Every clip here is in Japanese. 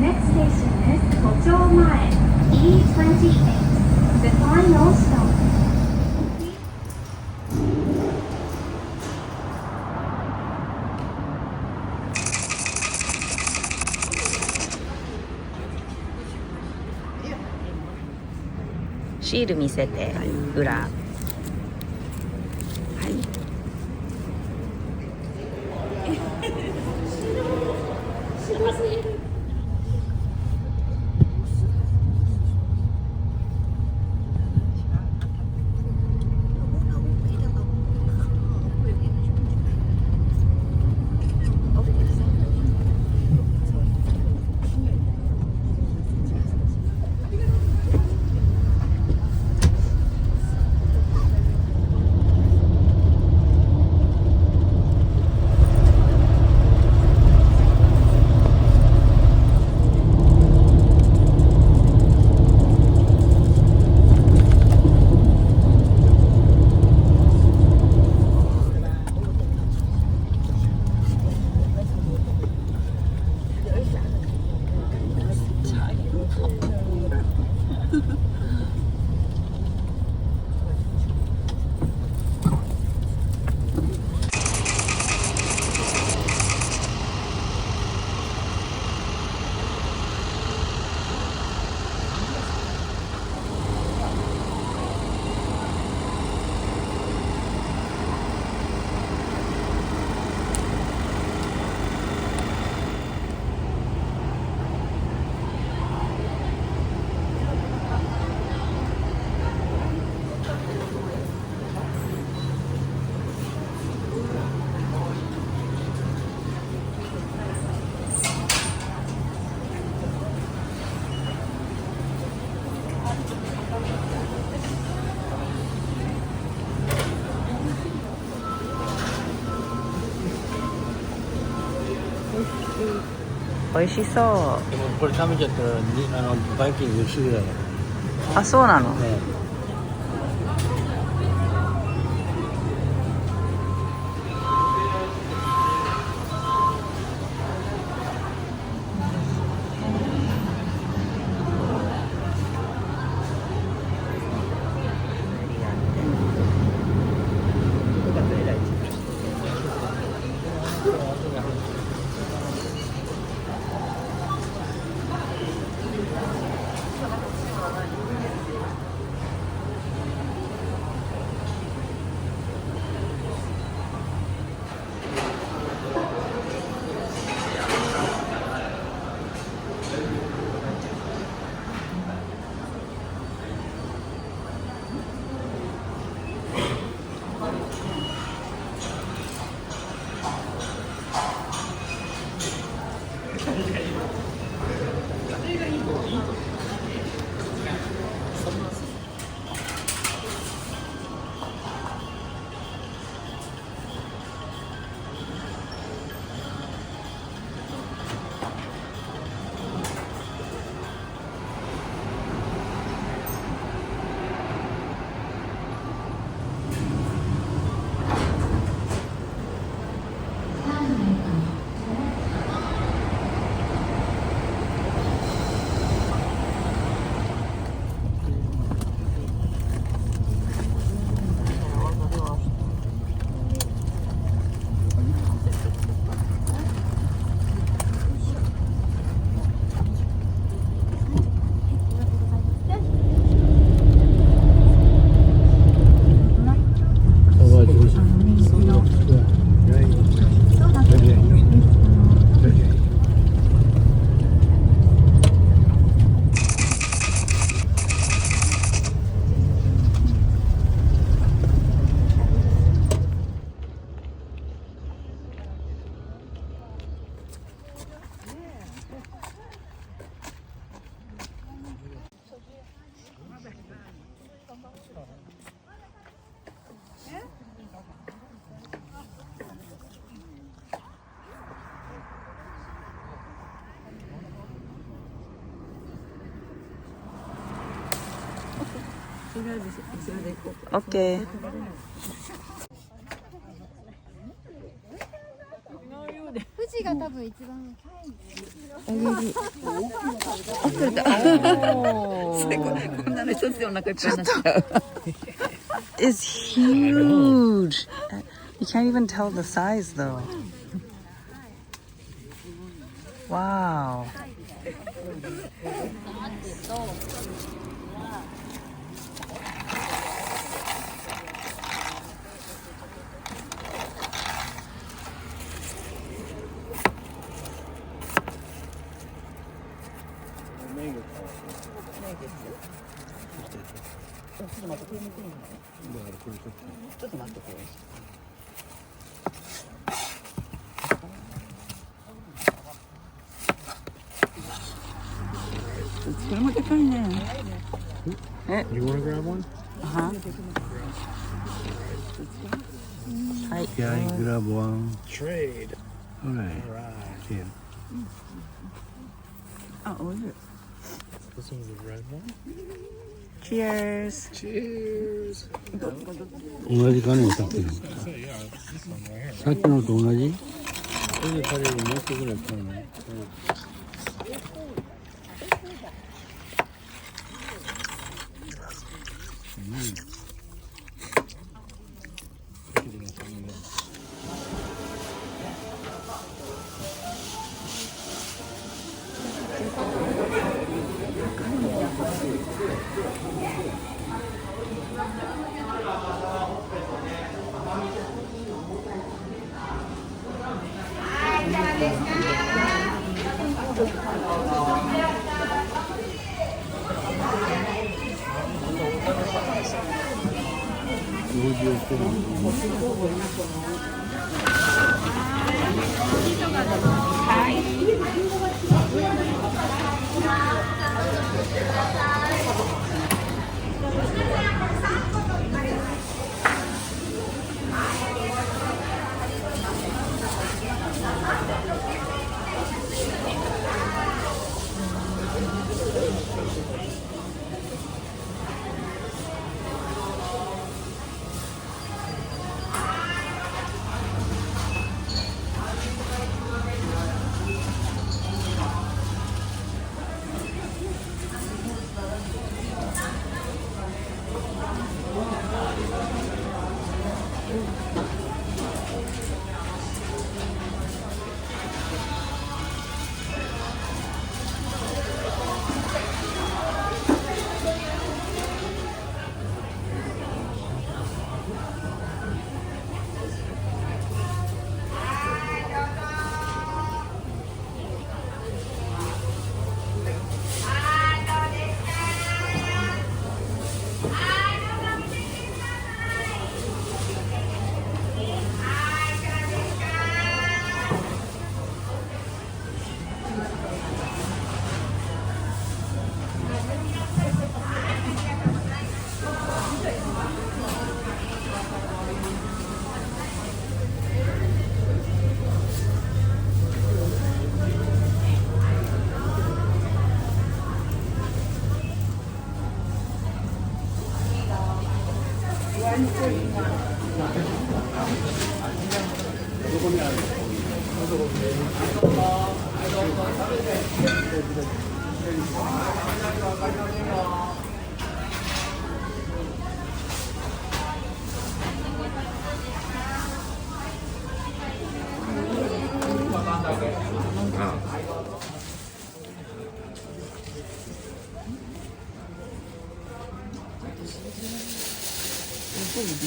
next station is 都庁前 E28 The final stopシール見せて、裏。はい。美味しそう。でもこれ食べちゃったらバイキングすぐだよ。あ、そうなの。ね。オッケー。富士ジが多分一番あ、取れた。最後こんなの一つでお腹いっぱいになっちゃう。It's huge. You can't even tell the size though. Wow. You want to grab one? Yeah, you grab one. Trade. All right. Here. This one's the red one. Cheers. Cheers. 同じかね、さっきの。さっきのと同じ？それで彼にもう一個ぐらい買うね。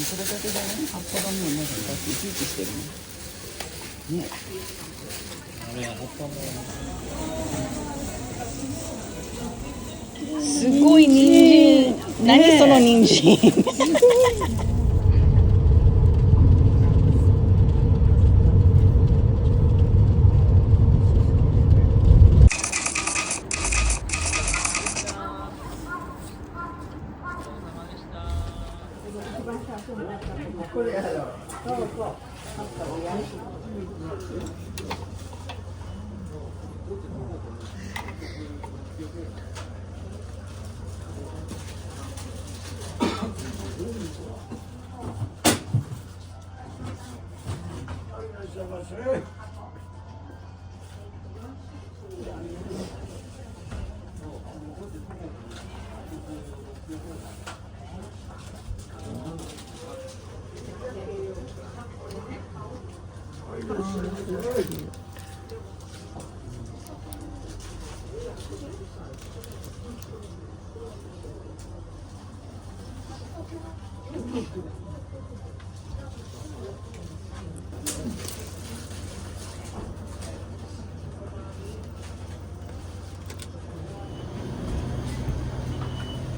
それだけでね、葉っぱがもうなんかだって生き生きしてるね。すごい人参。何その人参。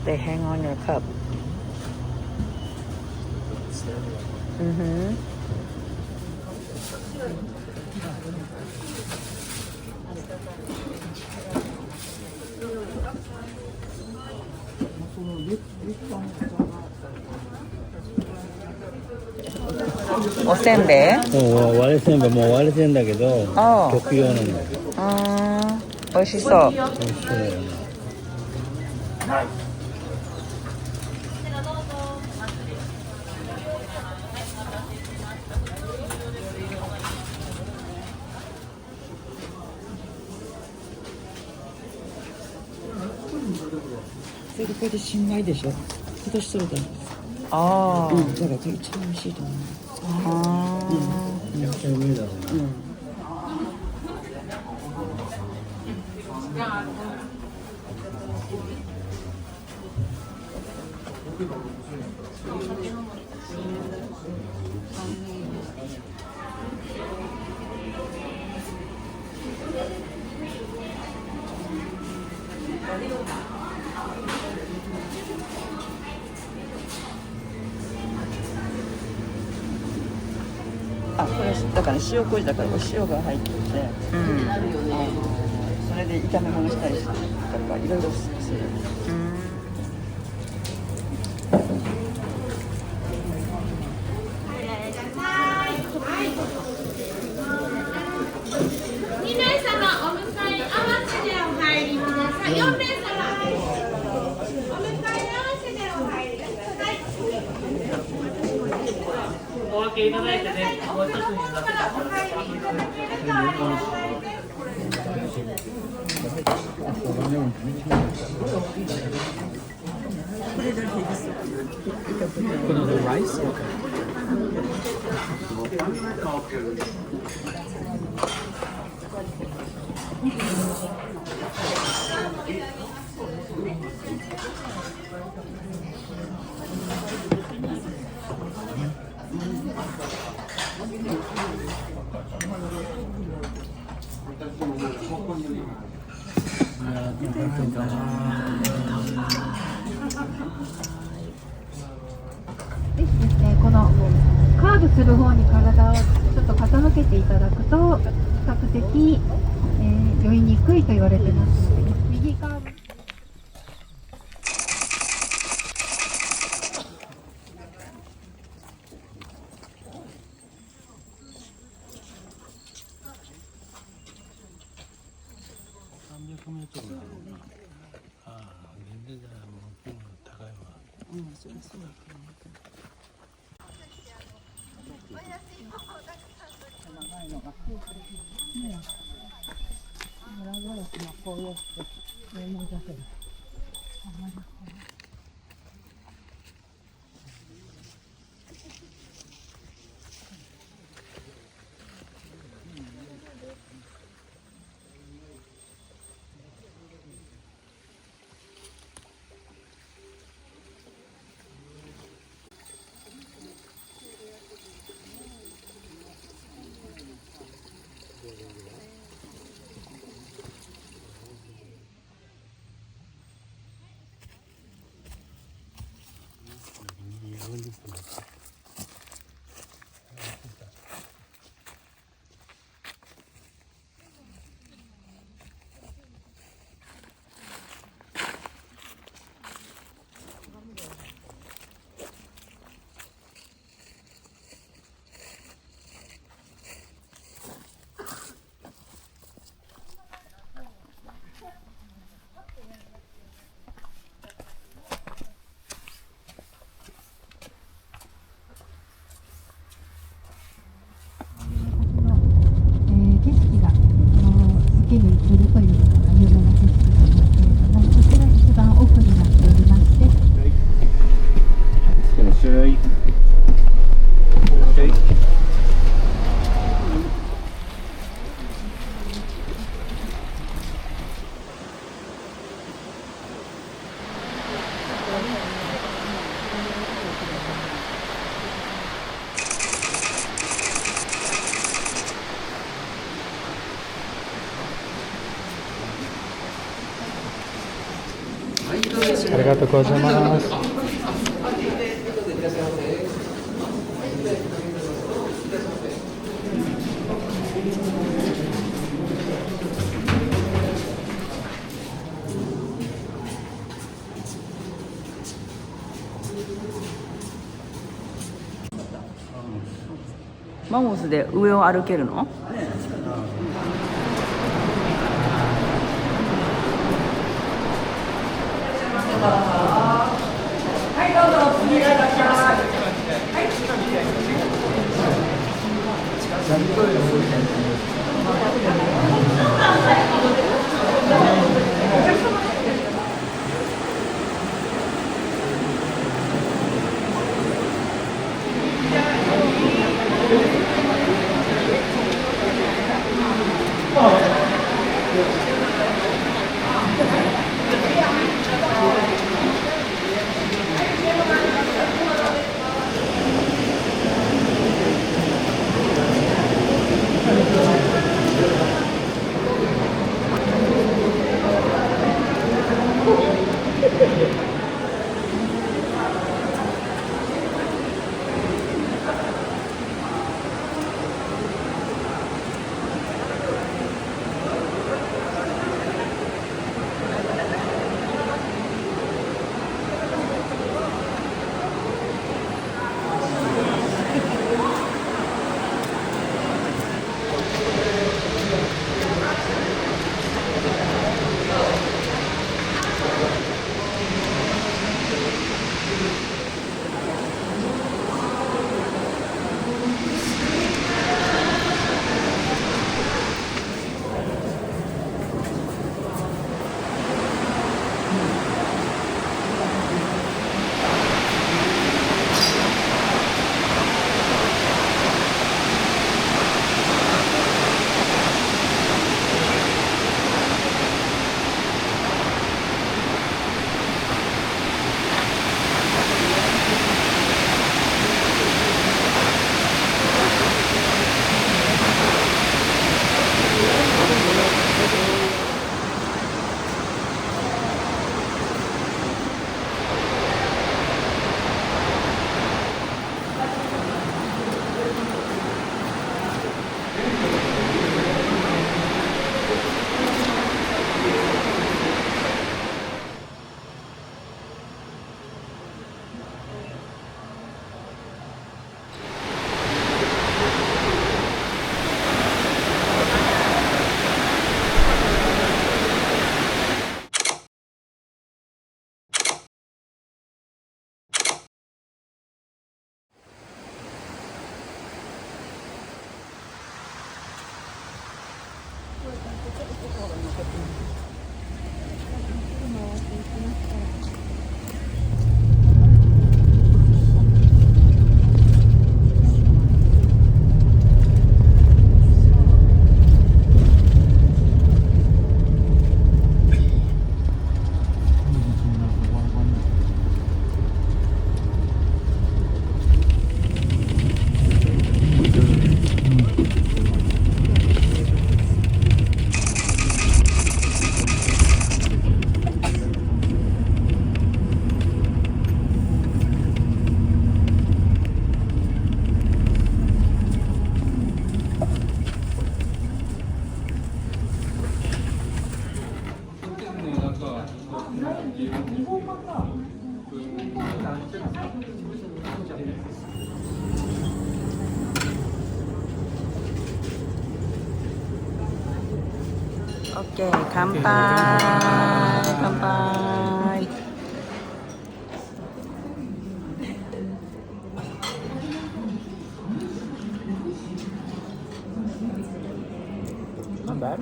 They hang on your cup. Mm-hmm. O senbei? 割れせんべいもう割れてんだけどああ極用なんだよ。美味しそう。美味しそうだよね。それでこれで新米でしょ。今年取れたんです。ああ、だからこれ一番美味しいと思う。めっちゃうめえだろうな。あ、これだから塩麹だからこれ塩が入ってて、うん。それで炒め物したりとかいろいろする。2名様お迎え合わせでお入りください。4名様お迎え合わせでお入りください。お分けいただいてね、もう一つになってぜひですね、このカーブする方に体をちょっと傾けていただくと比較的、酔いにくいと言われてますので、右カーブ。300メートルだろうな。ああ、全然だよ。もうピンが高いわ。それそうだと思うけど。長いのが。裏ガラスのこういう上もだけど。景色が、に映るというのが有名な景色なんですけれども、そちら一番奥になっておりまして、いらっしゃい。ありがとうございます。マンモスで上を歩けるの？OK、乾杯。乾杯。Not bad.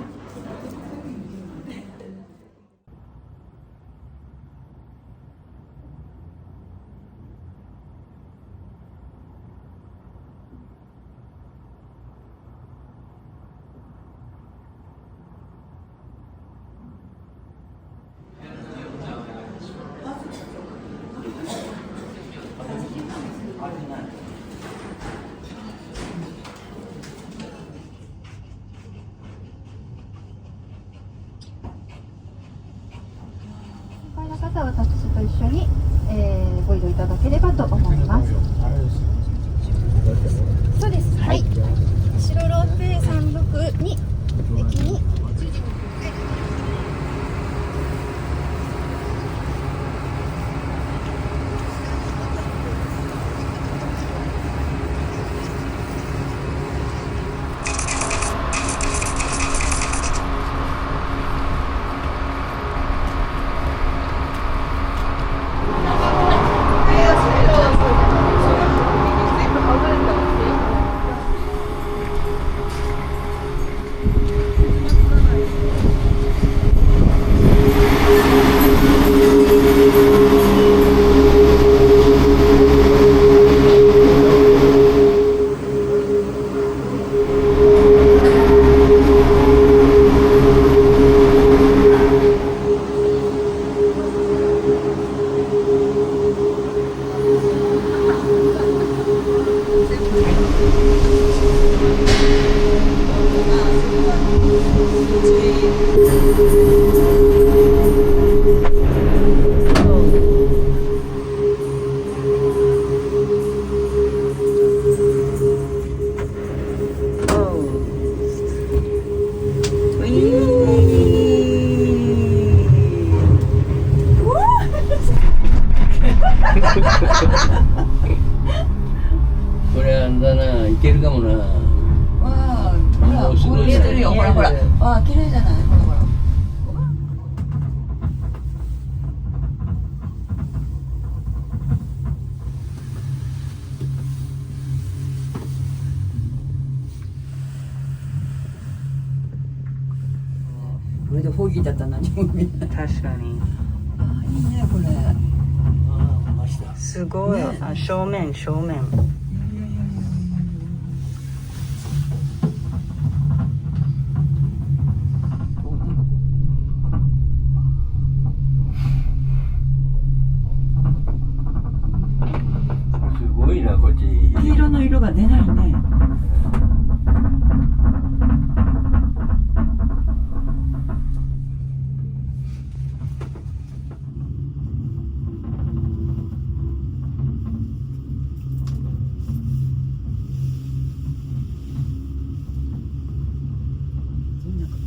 お買いの方は私と一緒に、ご移動いただければと思います。そうです。はい。白ローテ362駅に。これあんだな、いけるかもな。わあ、ほら、こう見えてるよ。ほらほら。わあ、綺麗じゃない。ほらほら。これでホーギーだったら何も見えない。確かに。あ、いいねこれ。すごい。あ、正面正面。すごいな、こっち。黄色の色が出ないね。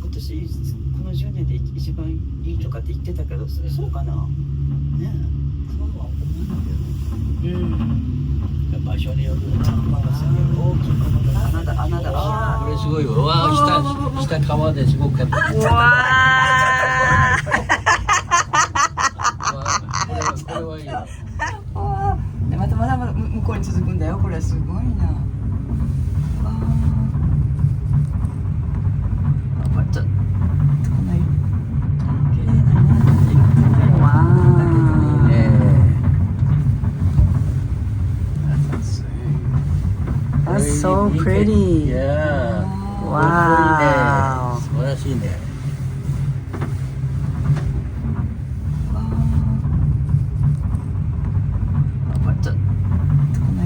今年この10年で一番いいとかって言ってたけど、そうかな。ねえ、そうは思わないけどね。場所によるな。大きいもの穴だ穴だ。あこれすごいよ。うわあ、下川ですごくかった。あ。うわあ。これはいいよ。でまたまだまだ向こうに続くんだよ。これすごいな。ちょっとこんな綺麗なね。わあ。That's so pretty. Yeah. Wow. 素晴らしいね。ちょっとこんな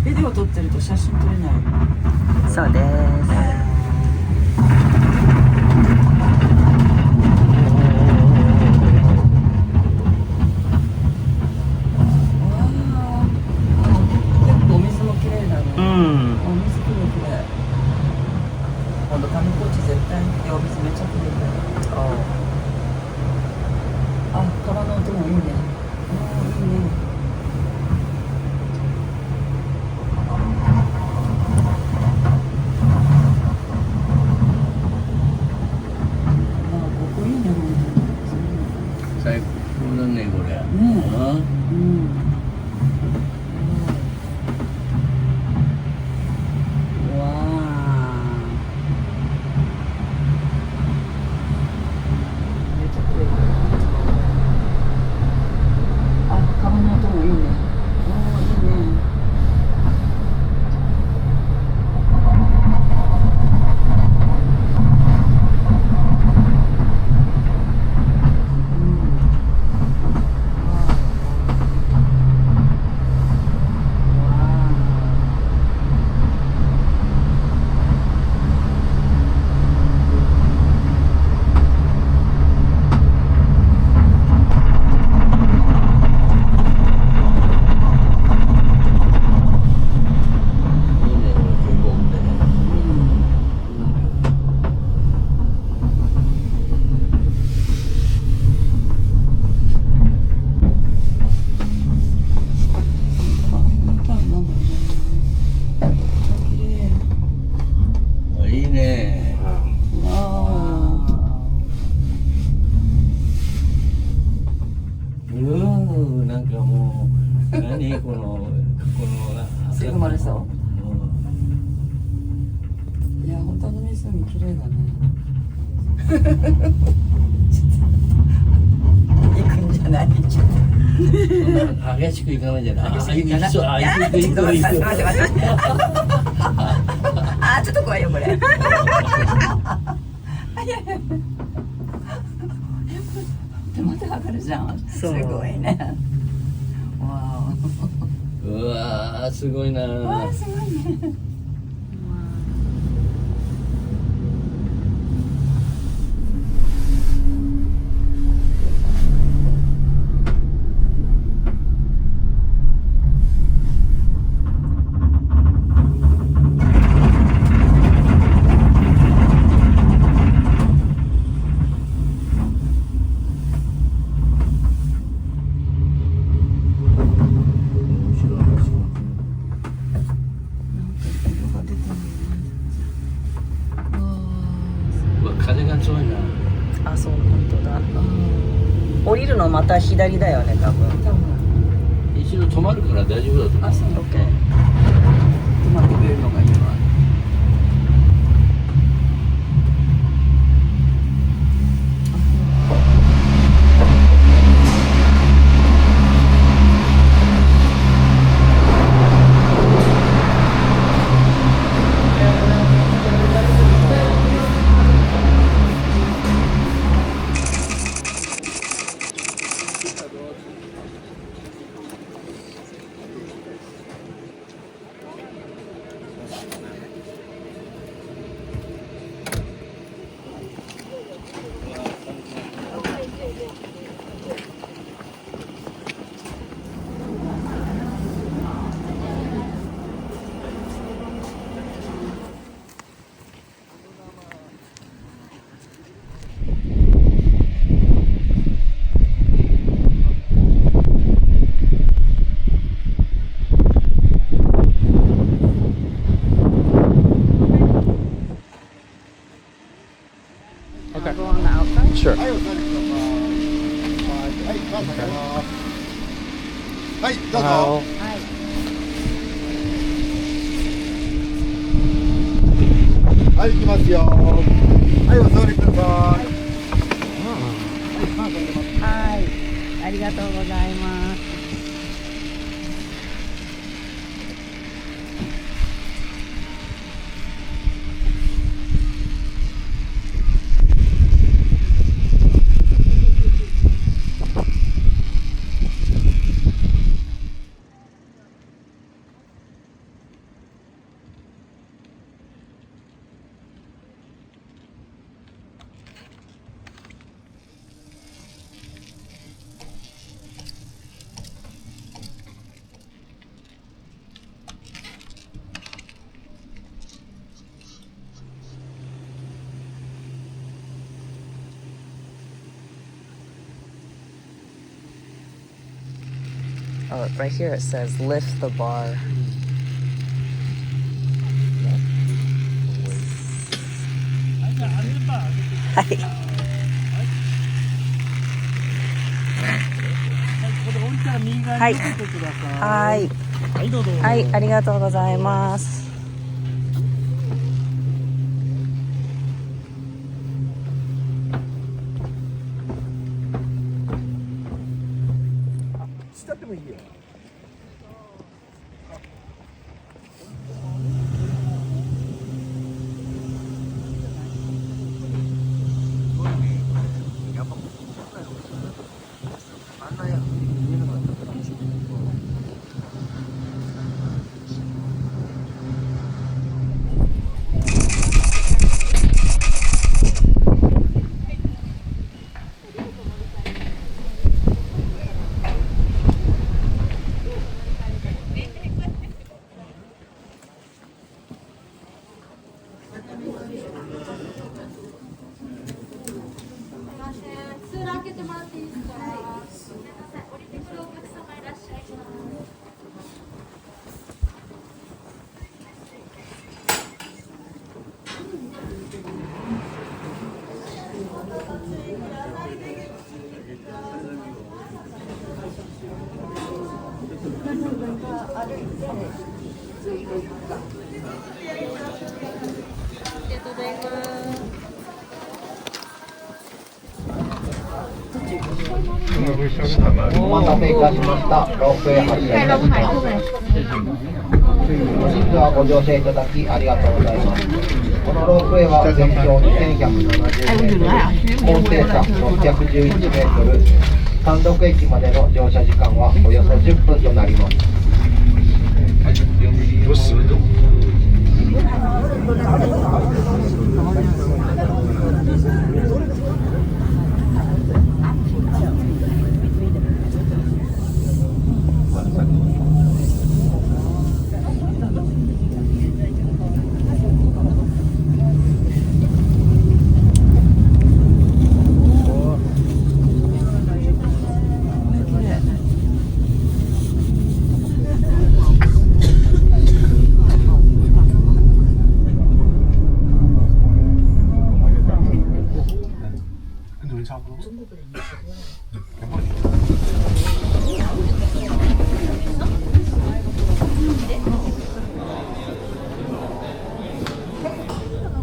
ビデオ撮ってると写真撮れない。そうです。最高だね、これ。生まれそう。いや本当の湖綺麗だね。行くんじゃない。激しくいかないじゃない。激しくいかない。そう、あ、行く行く行く。あ、ちょっと怖いよこれ。手元かかるじゃん。すごいね。わうわー、すごいな。あ、すごいね。風が強いな。あ、そう、本当だ。降りるのまた左だよね、多分。一度止まるから大丈夫だと思う。あ、そう、オッケー。止まってくれるのがいいわ。Sure. はい、どうぞ。はい、行きますよ。はい、お座りください。はい、ありがとうございます。Oh, right here it says lift the bar. Hi. Hi. Hi, ありがとうございます。使ってもいいよ。通路開けてもらっていいですか。ごめんなさい、降りてくるお客様いらっしゃいます。歩いてお待たせいたしました。ロープウェイ発車いたします。本日はご乗車いただきありがとうございます。このロープウェイは全長2170メートル、高低差611メートル、単独駅までの乗車時間はおよそ10分となります。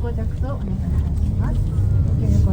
ご着想お願いします。ご協力お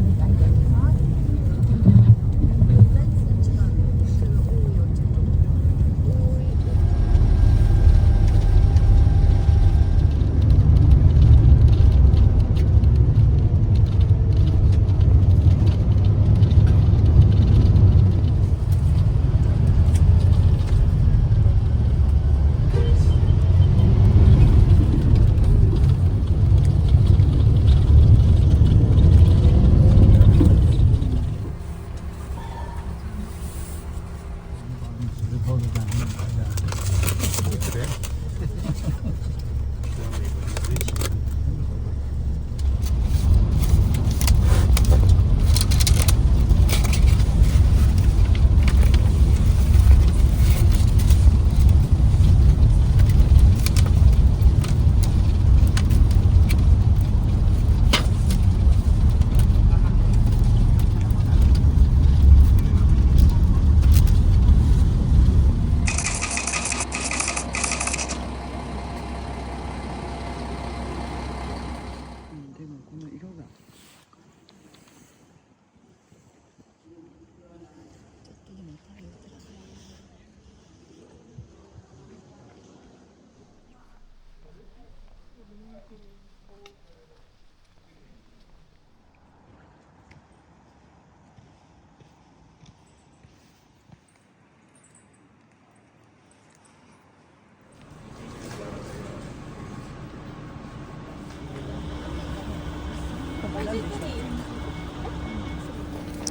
願いいたします。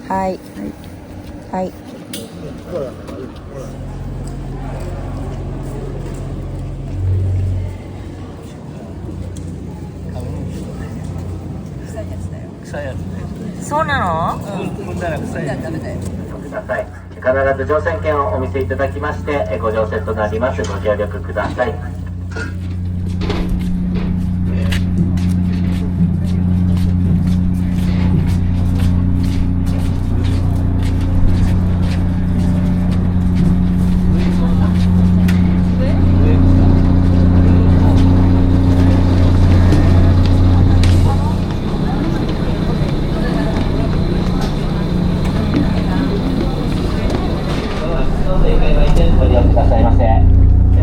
はい。はい。臭いやつね。そうなの？踏んだら臭いやつ。ください。必ず乗船券をお見せいただきましてご乗船となります。ご協力ください。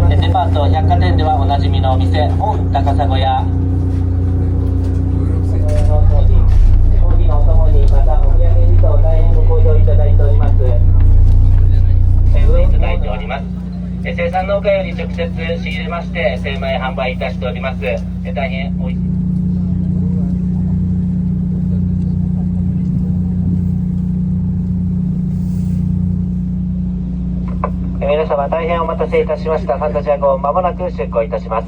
デパート百貨店ではおなじみのお店本高砂やコーヒーのお供にまたお土産にと大変ご好評いただいております。いただいております。生産農家より直接仕入れまして精米販売いたしております。大変おいしい皆様大変お待たせいたしました。ファンタジア号まもなく出港いたします。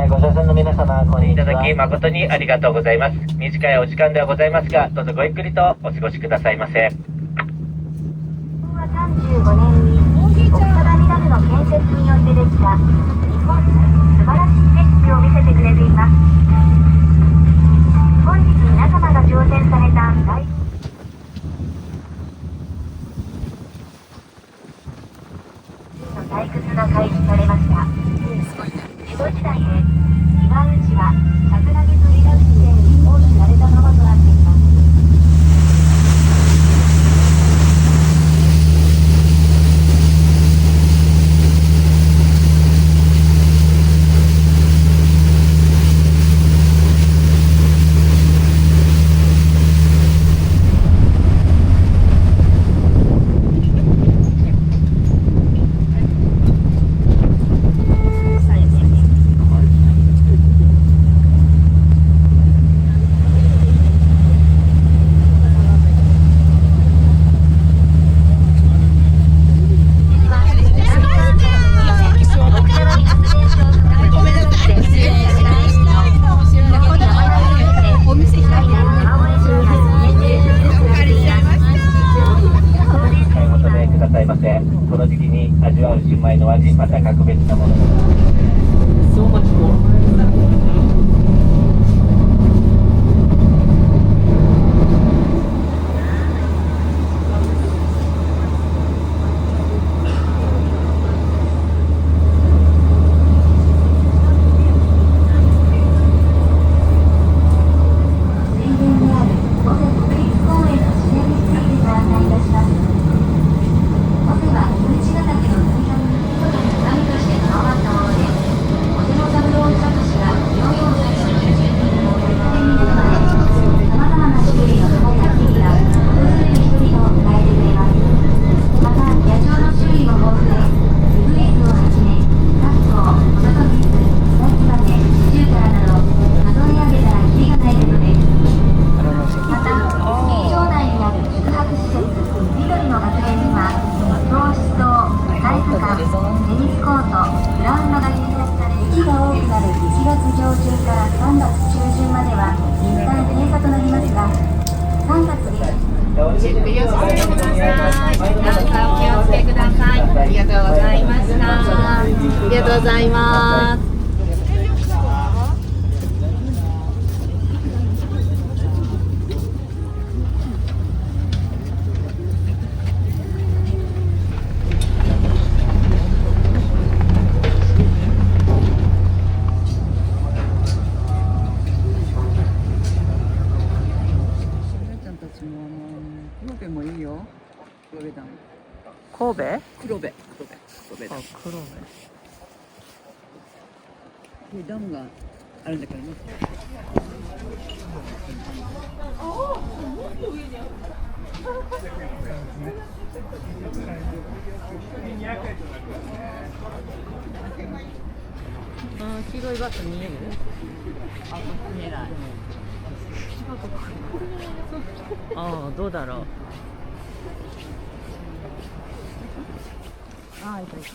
ご乗船の皆様、こんにちは。いただき誠にありがとうございます。短いお時間ではございますが、どうぞごゆっくりとお過ごしくださいませ。昭和35年に奥多摩ダムの建設によってできた日本素晴らしい景色を見せてくれています。本日皆様が乗船された大採掘が開始されました。江戸時代で岩内は桜木とリラウチで放置されたままとなっています。この時期に味わう新米の味、また格別なものです。神戸？黒部。ダムがあるんだからね。黄色いバス見える？見えない。ああ、どうだろう。ああ、いたいた。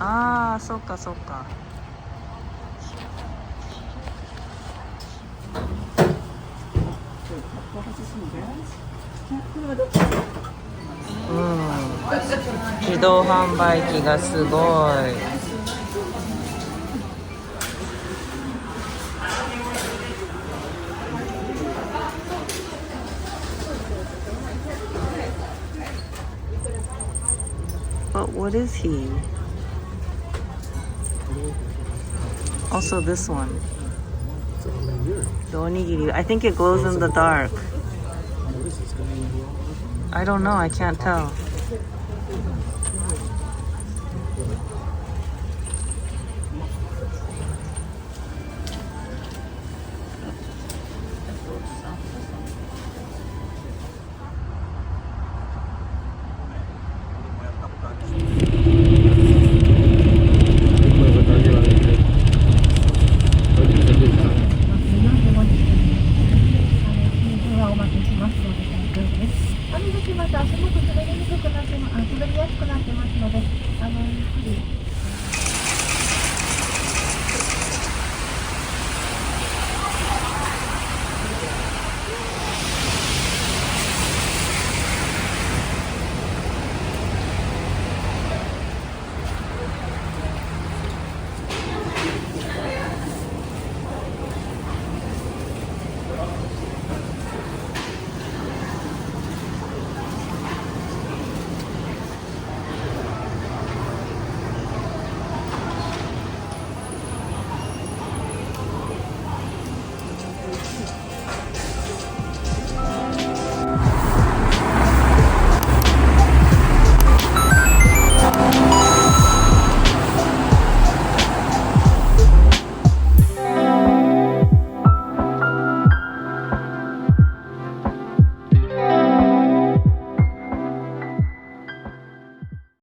ああ、そっかそっか。自動販売機がすごい。But what is he? Also this one. The onigiri. I think it glows in the dark. I don't know. I can't tell.